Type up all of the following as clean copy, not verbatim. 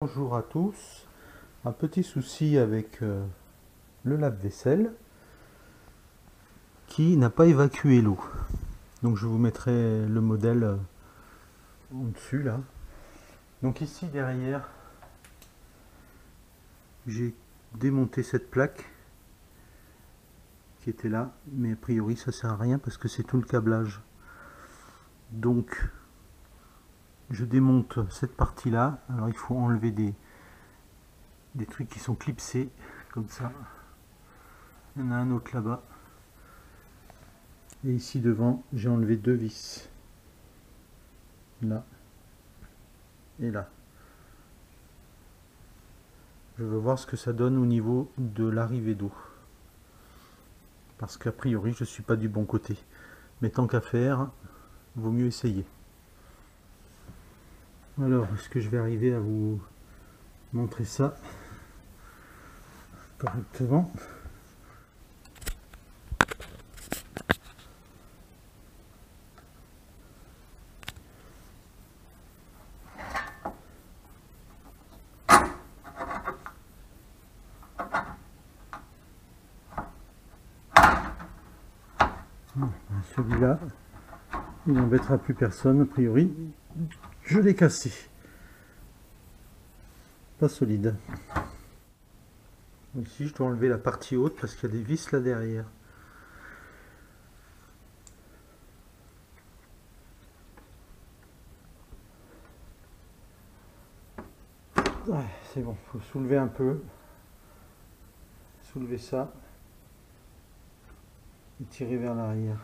Bonjour à tous, un petit souci avec le lave-vaisselle qui n'a pas évacué l'eau. Donc je vous mettrai le modèle en dessus là. Donc ici derrière, j'ai démonté cette plaque qui était là, mais a priori ça sert à rien parce que c'est tout le câblage. Donc je démonte cette partie là. Alors il faut enlever des trucs qui sont clipsés comme ça. Il y en a un autre là-bas. Et ici devant, j'ai enlevé deux vis. Là et là. Je veux voir ce que ça donne au niveau de l'arrivée d'eau. Parce qu'a priori, je ne suis pas du bon côté. Mais tant qu'à faire, vaut mieux essayer. Alors, est-ce que je vais arriver à vous montrer ça correctement? Celui-là, il n'embêtera plus personne, a priori. Je l'ai cassé. Pas solide. Ici, je dois enlever la partie haute parce qu'il y a des vis là derrière. Ouais, c'est bon, il faut soulever un peu. Soulever ça. Et tirer vers l'arrière.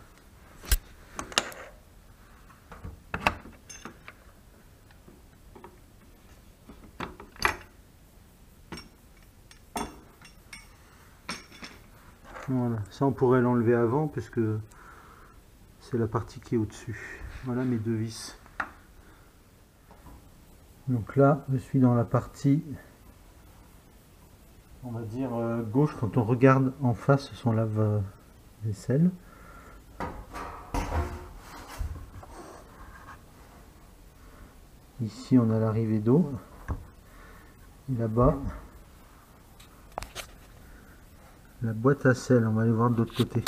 Voilà, ça on pourrait l'enlever avant puisque c'est la partie qui est au-dessus. Voilà mes deux vis. Donc là, je suis dans la partie, on va dire gauche, quand on regarde en face son lave-vaisselle. Ici, on a l'arrivée d'eau. Là-bas, la boîte à sel. On va aller voir de l'autre côté.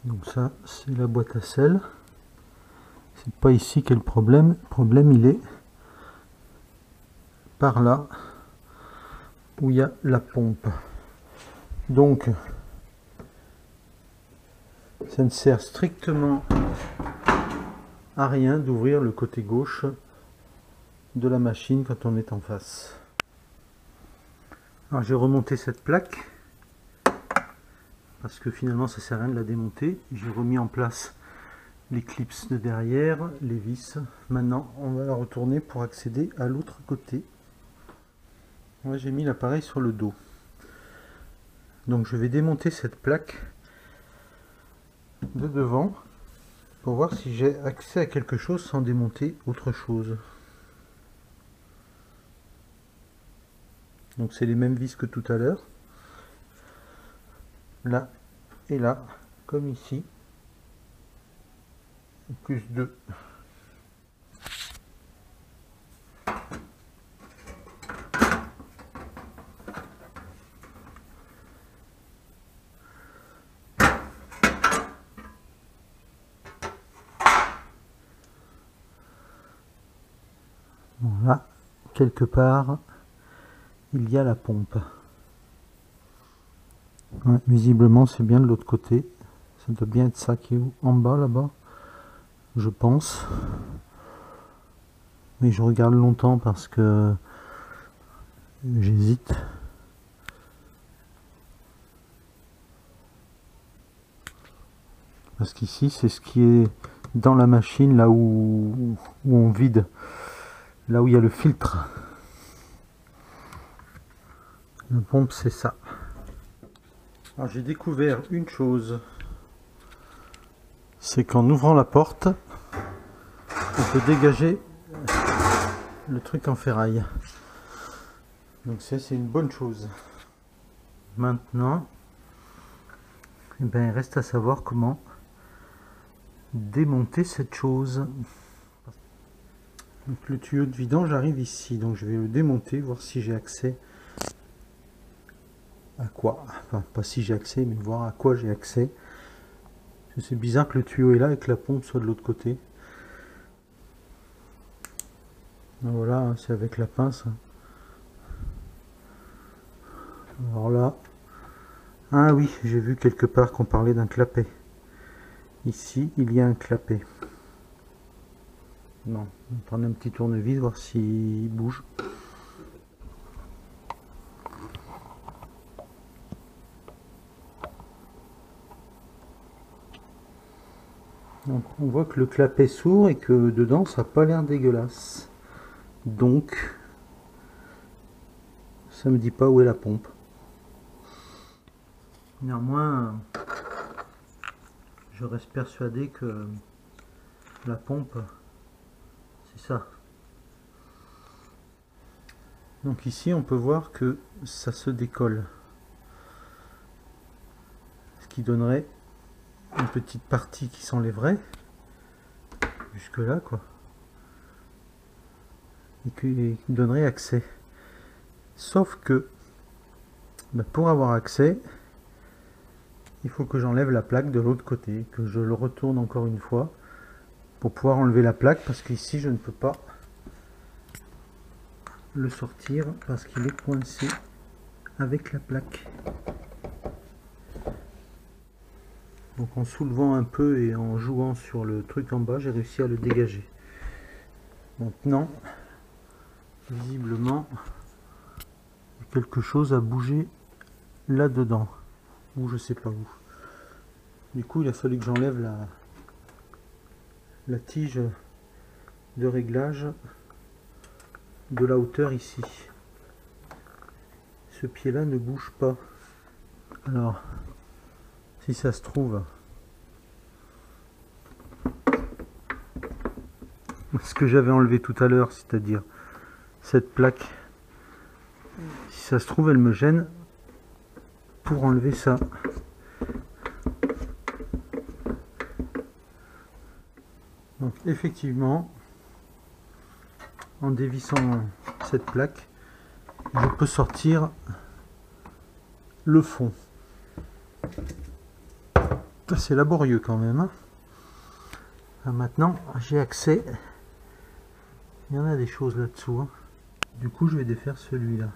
Donc ça, c'est la boîte à sel. C'est pas ici qu'est le problème. Le problème, il est par là où il y a la pompe. Donc, ça ne sert strictement à rien d'ouvrir le côté gauche de la machine quand on est en face. Alors j'ai remonté cette plaque parce que finalement ça sert à rien de la démonter. J'ai remis en place les clips de derrière, les vis. Maintenant on va la retourner pour accéder à l'autre côté. Moi j'ai mis l'appareil sur le dos. Donc je vais démonter cette plaque de devant pour voir si j'ai accès à quelque chose sans démonter autre chose. Donc c'est les mêmes vis que tout à l'heure. Là et là, comme ici. Plus 2. Voilà, quelque part, il y a la pompe. Ouais, visiblement, c'est bien de l'autre côté. Ça doit bien être ça qui est en bas, là-bas, je pense. Mais je regarde longtemps parce que j'hésite. Parce qu'ici, c'est ce qui est dans la machine, là où on vide. Là où il y a le filtre. La pompe, c'est ça. Alors j'ai découvert une chose. C'est qu'en ouvrant la porte, on peut dégager le truc en ferraille. Donc ça, c'est une bonne chose. Maintenant, eh ben, il reste à savoir comment démonter cette chose. Donc le tuyau de vidange arrive ici, donc je vais le démonter, voir si j'ai accès à quoi, enfin pas si j'ai accès, mais voir à quoi j'ai accès. C'est bizarre que le tuyau est là et que la pompe soit de l'autre côté. Donc voilà, c'est avec la pince. Alors là, ah oui, j'ai vu quelque part qu'on parlait d'un clapet. Ici, il y a un clapet. Non, on va prendre un petit tournevis, voir s'il bouge. Donc, on voit que le clapet s'ouvre et que dedans ça n'a pas l'air dégueulasse. Donc ça me dit pas où est la pompe. Néanmoins, je reste persuadé que la pompe, c'est ça. Donc ici on peut voir que ça se décolle. Ce qui donnerait une petite partie qui s'enlèverait jusque là quoi. Et qui donnerait accès. Sauf que pour avoir accès, il faut que j'enlève la plaque de l'autre côté, que je le retourne encore une fois pour pouvoir enlever la plaque, parce qu'ici je ne peux pas le sortir parce qu'il est coincé avec la plaque. Donc en soulevant un peu et en jouant sur le truc en bas, j'ai réussi à le dégager. Maintenant, visiblement, quelque chose a bougé là-dedans, ou je sais pas où. Du coup, il a fallu que j'enlève la tige de réglage de la hauteur ici. Ce pied-là ne bouge pas. Alors, si ça se trouve, ce que j'avais enlevé tout à l'heure, c'est-à-dire cette plaque, si ça se trouve, elle me gêne pour enlever ça. Donc effectivement, en dévissant cette plaque, je peux sortir le fond. C'est laborieux quand même, hein. Maintenant, j'ai accès. Il y en a des choses là-dessous, hein. Du coup, je vais défaire celui-là.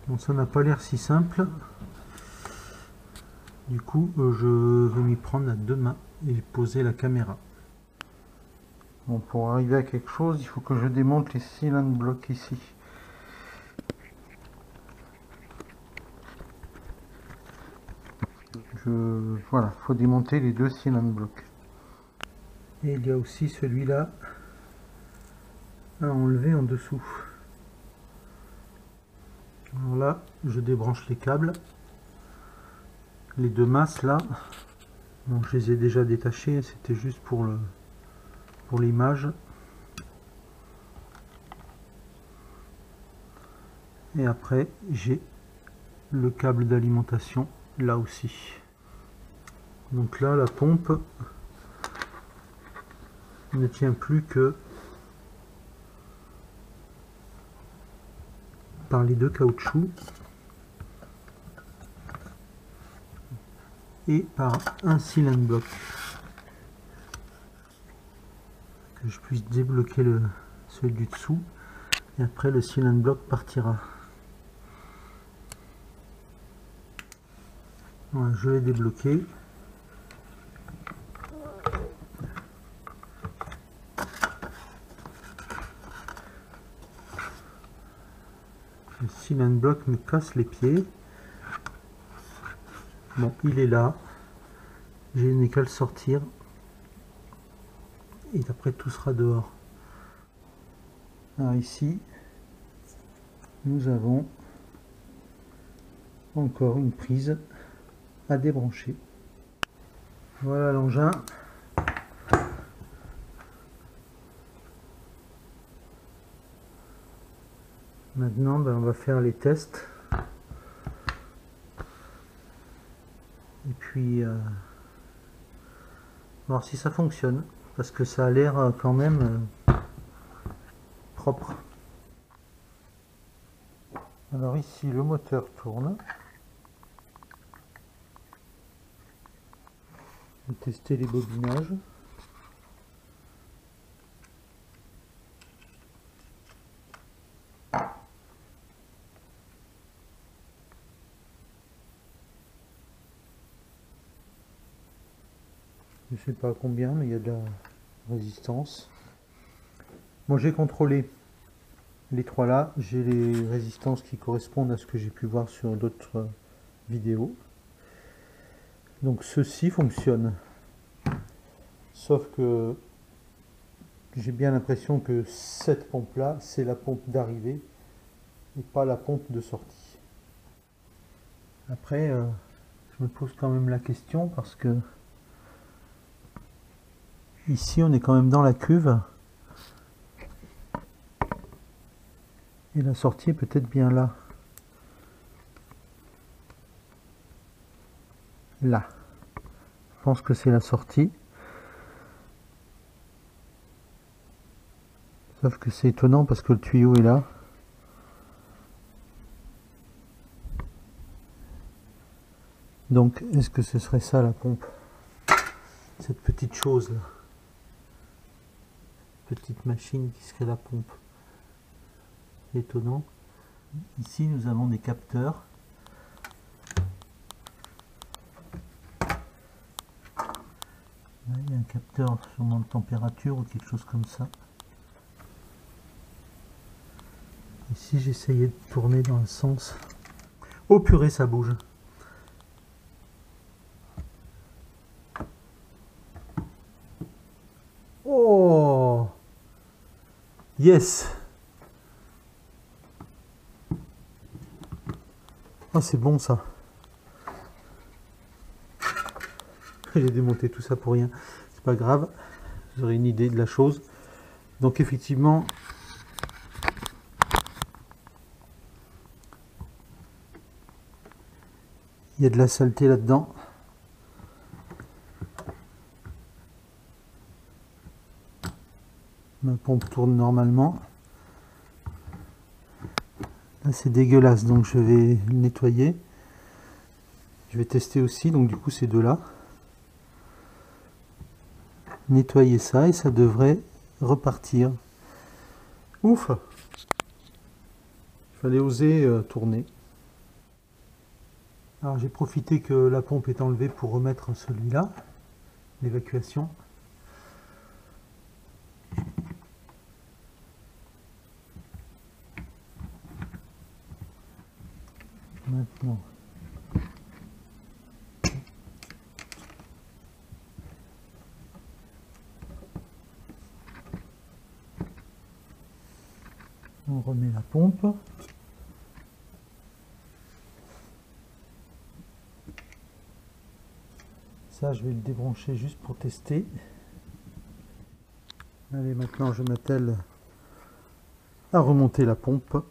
Bon, ça n'a pas l'air si simple. Du coup, je vais m'y prendre à deux mains et poser la caméra. Bon, pour arriver à quelque chose, il faut que je démonte les cylindres blocs ici. Voilà, il faut démonter les deux cylindres blocs. Et il y a aussi celui-là à enlever en dessous. Alors là, je débranche les câbles. Les deux masses là, bon, je les ai déjà détachés, c'était juste pour l'image. Et après, j'ai le câble d'alimentation là aussi. Donc là, la pompe ne tient plus que par les deux caoutchoucs et par un cylindre bloc. Que je puisse débloquer celui du dessous et après le cylindre bloc partira. Voilà, je l'ai débloqué. Le cylindre bloc me casse les pieds. Bon, il est là. Je n'ai qu'à le sortir. Et après, tout sera dehors. Alors ici, nous avons encore une prise à débrancher. Voilà l'engin. Maintenant, on va faire les tests. Et puis voir si ça fonctionne, parce que ça a l'air quand même propre. Alors ici le moteur tourne. Je vais tester les bobinages. Je ne sais pas combien, mais il y a de la résistance. Bon, j'ai contrôlé les trois là. J'ai les résistances qui correspondent à ce que j'ai pu voir sur d'autres vidéos. Donc ceci fonctionne. Sauf que j'ai bien l'impression que cette pompe là, c'est la pompe d'arrivée et pas la pompe de sortie. Après, je me pose quand même la question parce que ici on est quand même dans la cuve et la sortie est peut-être bien là. Là. Je pense que c'est la sortie. Sauf que c'est étonnant parce que le tuyau est là. Donc, est-ce que ce serait ça la pompe? Cette petite chose là. Petite machine qui serait la pompe. Étonnant. Ici, nous avons des capteurs. Là, il y a un capteur sûrement de température ou quelque chose comme ça. Ici, j'essayais de tourner dans le sens. Oh purée, ça bouge. Oh yes. Oh, c'est bon ça. J'ai démonté tout ça pour rien. C'est pas grave. Vous aurez une idée de la chose. Donc effectivement, il y a de la saleté là-dedans. Ma pompe tourne normalement. Là c'est dégueulasse, donc je vais le nettoyer. Je vais tester aussi, donc du coup ces deux-là. Nettoyer ça et ça devrait repartir. Ouf! Il fallait oser tourner. Alors j'ai profité que la pompe est enlevée pour remettre celui-là, l'évacuation. Maintenant, on remet la pompe. Ça, je vais le débrancher juste pour tester. Allez, maintenant je m'attelle à remonter la pompe.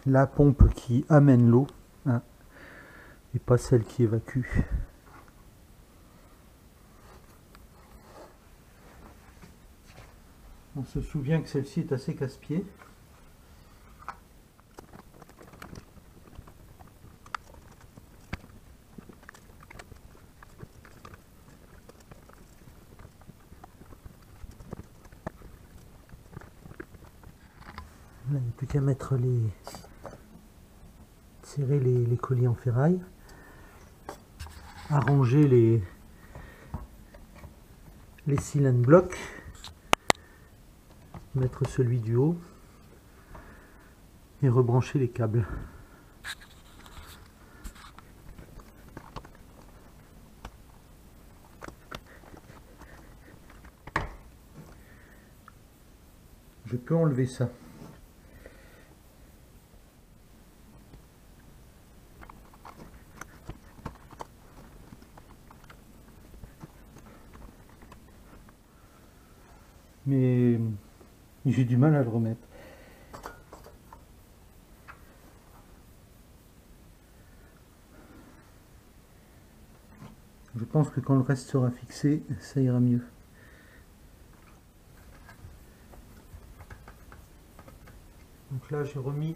La pompe qui amène l'eau, hein, et pas celle qui évacue. On se souvient que celle-ci est assez casse-pied. Là, il n'y a plus qu'à mettre serrer les colis en ferraille, arranger les cylindres blocs, mettre celui du haut et rebrancher les câbles. Je peux enlever ça. Mais j'ai du mal à le remettre. Je pense que quand le reste sera fixé, ça ira mieux. Donc là j'ai remis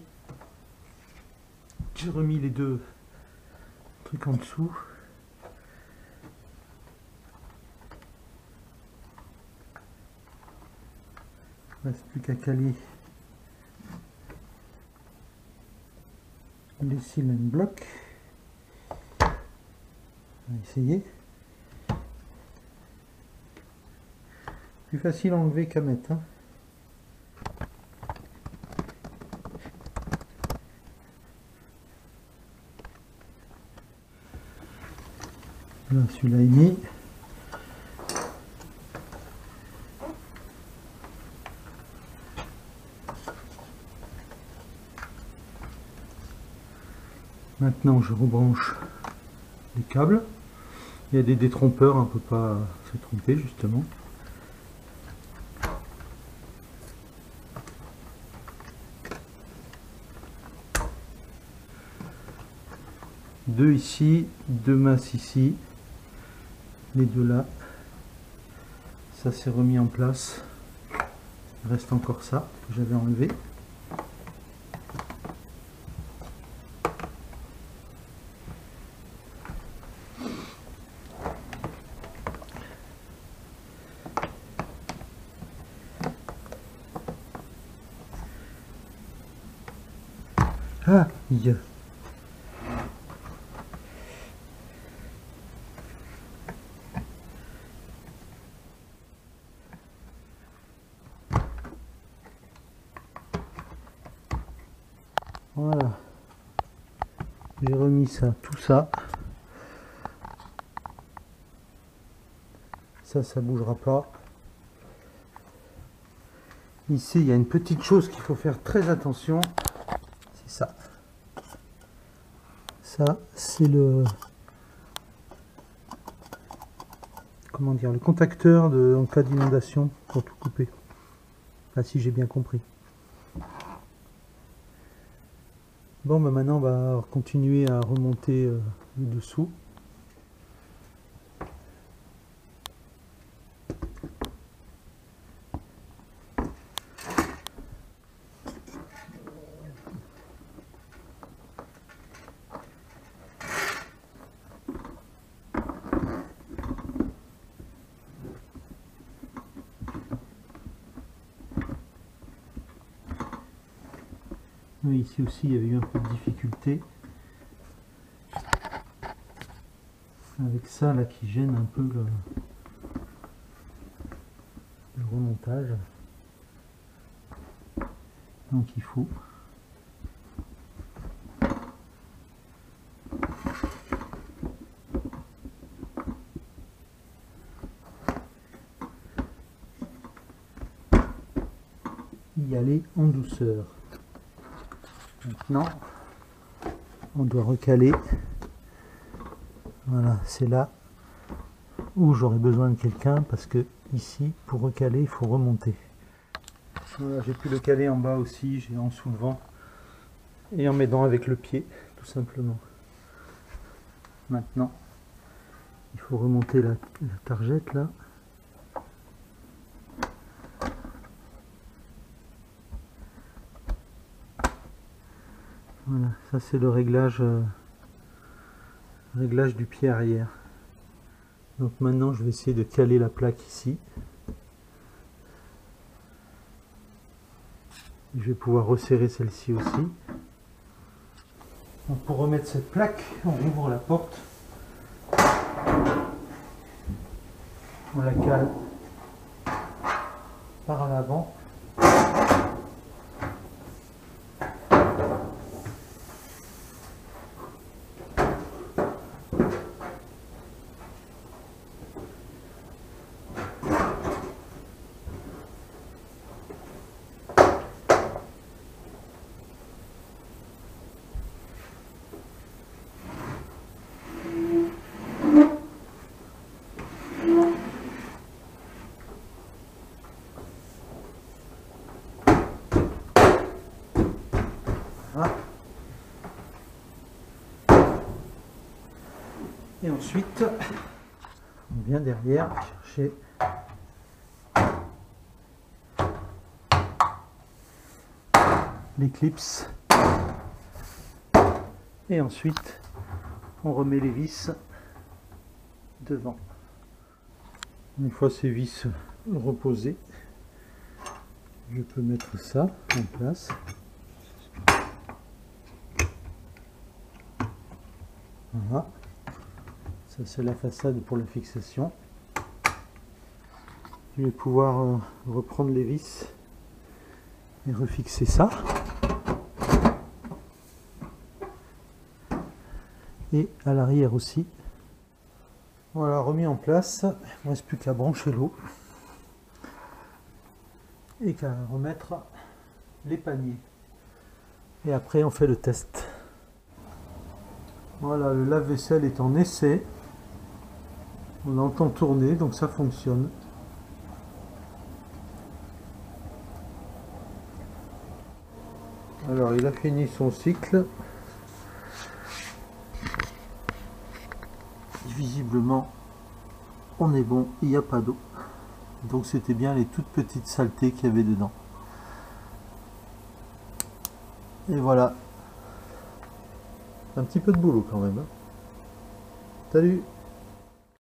les deux trucs en dessous. Il ne reste plus qu'à caler les cylindres blocs. On va essayer. Plus facile à enlever qu'à mettre. Hein. Là, celui-là est mis. Maintenant, je rebranche les câbles. Il y a des détrompeurs, on ne peut pas se tromper justement. Deux ici, deux masses ici, les deux là. Ça s'est remis en place. Il reste encore ça que j'avais enlevé. Ah, yeah. Voilà, j'ai remis ça, tout ça. Ça bougera pas. Ici, il y a une petite chose qu'il faut faire très attention. C'est ça. Ça, c'est le... Comment dire, le contacteur en cas d'inondation pour tout couper. Enfin, si j'ai bien compris. Bon, bah maintenant on va continuer à remonter le dessous. Oui, ici aussi il y avait eu un peu de difficulté avec ça là qui gêne un peu le remontage. Donc il faut y aller en douceur. Maintenant, on doit recaler. Voilà, c'est là où j'aurai besoin de quelqu'un parce que ici, pour recaler, il faut remonter. Voilà, j'ai pu le caler en bas aussi, j'ai en soulevant et en m'aidant avec le pied, tout simplement. Maintenant, il faut remonter la targette là. Voilà, ça c'est le réglage du pied arrière. Donc maintenant je vais essayer de caler la plaque ici. Je vais pouvoir resserrer celle-ci aussi. Donc pour remettre cette plaque, on ouvre la porte. On la cale par l'avant. Et ensuite, On vient derrière chercher les clips et ensuite on remet les vis devant. Une fois ces vis reposées, je peux mettre ça en place. Voilà, ça c'est la façade pour la fixation. Je vais pouvoir reprendre les vis et refixer ça. Et à l'arrière aussi. Voilà, remis en place. Il ne reste plus qu'à brancher l'eau et qu'à remettre les paniers. Et après on fait le test. Voilà, le lave-vaisselle est en essai. On l'entend tourner, donc ça fonctionne. Alors il a fini son cycle. Visiblement on est bon, il n'y a pas d'eau. Donc c'était bien les toutes petites saletés qu'il y avait dedans. Et voilà. Un petit peu de boulot quand même. Salut!